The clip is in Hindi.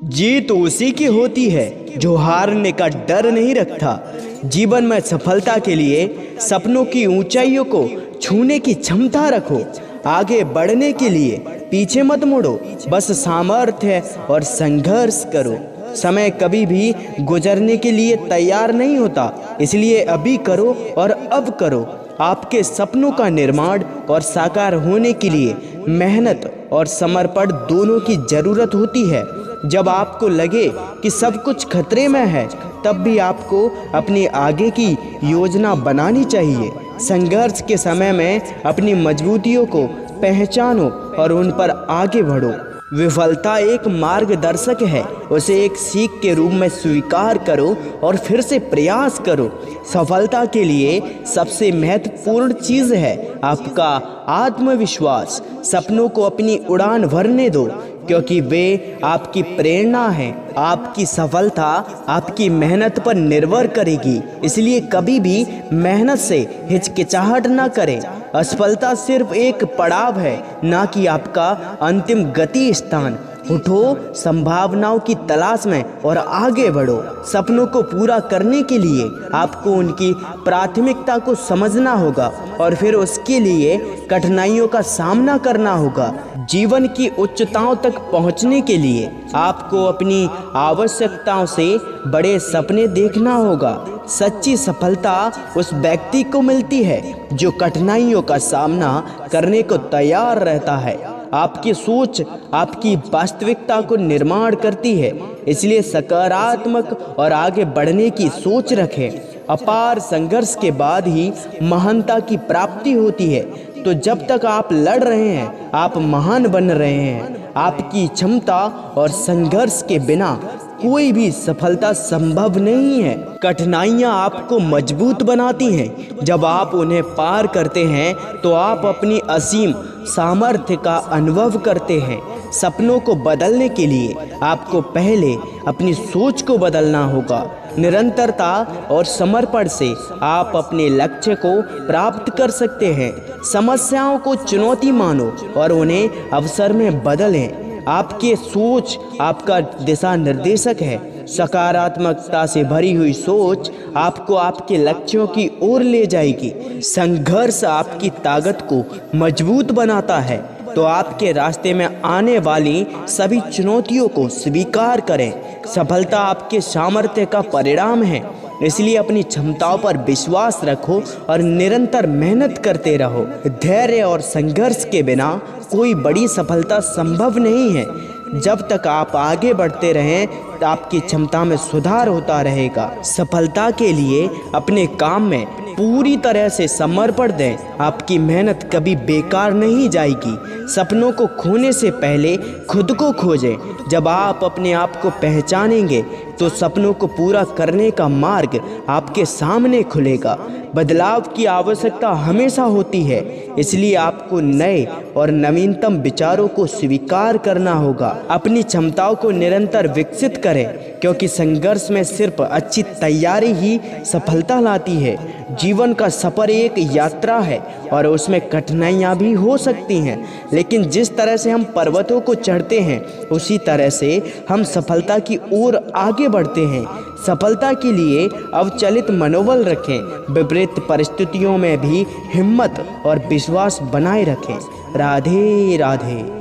जीत उसी की होती है जो हारने का डर नहीं रखता। जीवन में सफलता के लिए सपनों की ऊंचाइयों को छूने की क्षमता रखो। आगे बढ़ने के लिए पीछे मत मुड़ो, बस सामर्थ्य और संघर्ष करो। समय कभी भी गुजरने के लिए तैयार नहीं होता, इसलिए अभी करो और अब करो। आपके सपनों का निर्माण और साकार होने के लिए मेहनत और समर्पण दोनों की ज़रूरत होती है। जब आपको लगे कि सब कुछ खतरे में है, तब भी आपको अपनी आगे की योजना बनानी चाहिए। संघर्ष के समय में अपनी मजबूतियों को पहचानो और उन पर आगे बढ़ो। विफलता एक मार्गदर्शक है, उसे एक सीख के रूप में स्वीकार करो और फिर से प्रयास करो। सफलता के लिए सबसे महत्वपूर्ण चीज़ है आपका आत्मविश्वास। सपनों को अपनी उड़ान भरने दो, क्योंकि वे आपकी प्रेरणा हैं। आपकी सफलता आपकी मेहनत पर निर्भर करेगी, इसलिए कभी भी मेहनत से हिचकिचाहट ना करें। असफलता सिर्फ एक पड़ाव है, ना कि आपका अंतिम गति स्थान। उठो, संभावनाओं की तलाश में और आगे बढ़ो। सपनों को पूरा करने के लिए आपको उनकी प्राथमिकता को समझना होगा और फिर उसके लिए कठिनाइयों का सामना करना होगा। जीवन की उच्चताओं तक पहुंचने के लिए आपको अपनी आवश्यकताओं से बड़े सपने देखना होगा। सच्ची सफलता उस व्यक्ति को मिलती है जो कठिनाइयों का सामना करने को तैयार रहता है। आपकी सोच आपकी वास्तविकता को निर्माण करती है, इसलिए सकारात्मक और आगे बढ़ने की सोच रखें। अपार संघर्ष के बाद ही महानता की प्राप्ति होती है, तो जब तक आप लड़ रहे हैं आप महान बन रहे हैं। आपकी क्षमता और संघर्ष के बिना कोई भी सफलता संभव नहीं है। कठिनाइयाँ आपको मजबूत बनाती हैं। जब आप उन्हें पार करते हैं तो आप अपनी असीम सामर्थ्य का अनुभव करते हैं। सपनों को बदलने के लिए आपको पहले अपनी सोच को बदलना होगा। निरंतरता और समर्पण से आप अपने लक्ष्य को प्राप्त कर सकते हैं। समस्याओं को चुनौती मानो और उन्हें अवसर में बदलें। आपकी सोच आपका दिशा निर्देशक है। सकारात्मकता से भरी हुई सोच आपको आपके लक्ष्यों की ओर ले जाएगी। संघर्ष आपकी ताकत को मजबूत बनाता है, तो आपके रास्ते में आने वाली सभी चुनौतियों को स्वीकार करें। सफलता आपके सामर्थ्य का परिणाम है, इसलिए अपनी क्षमताओं पर विश्वास रखो और निरंतर मेहनत करते रहो। धैर्य और संघर्ष के बिना कोई बड़ी सफलता संभव नहीं है। जब तक आप आगे बढ़ते रहें, आपकी क्षमता में सुधार होता रहेगा। सफलता के लिए अपने काम में पूरी तरह से समर्पण दें। आपकी मेहनत कभी बेकार नहीं जाएगी। सपनों को खोने से पहले खुद को खोजें। जब आप अपने आप को पहचानेंगे तो सपनों को पूरा करने का मार्ग आपके सामने खुलेगा। बदलाव की आवश्यकता हमेशा होती है, इसलिए आपको नए और नवीनतम विचारों को स्वीकार करना होगा। अपनी क्षमताओं को निरंतर विकसित करें, क्योंकि संघर्ष में सिर्फ अच्छी तैयारी ही सफलता लाती है। जीवन का सफ़र एक यात्रा है और उसमें कठिनाइयाँ भी हो सकती हैं, लेकिन जिस तरह से हम पर्वतों को चढ़ते हैं उसी तरह से हम सफलता की ओर आगे बढ़ते हैं। सफलता के लिए अविचलित मनोबल रखें। विपरीत परिस्थितियों में भी हिम्मत और विश्वास बनाए रखें। राधे राधे।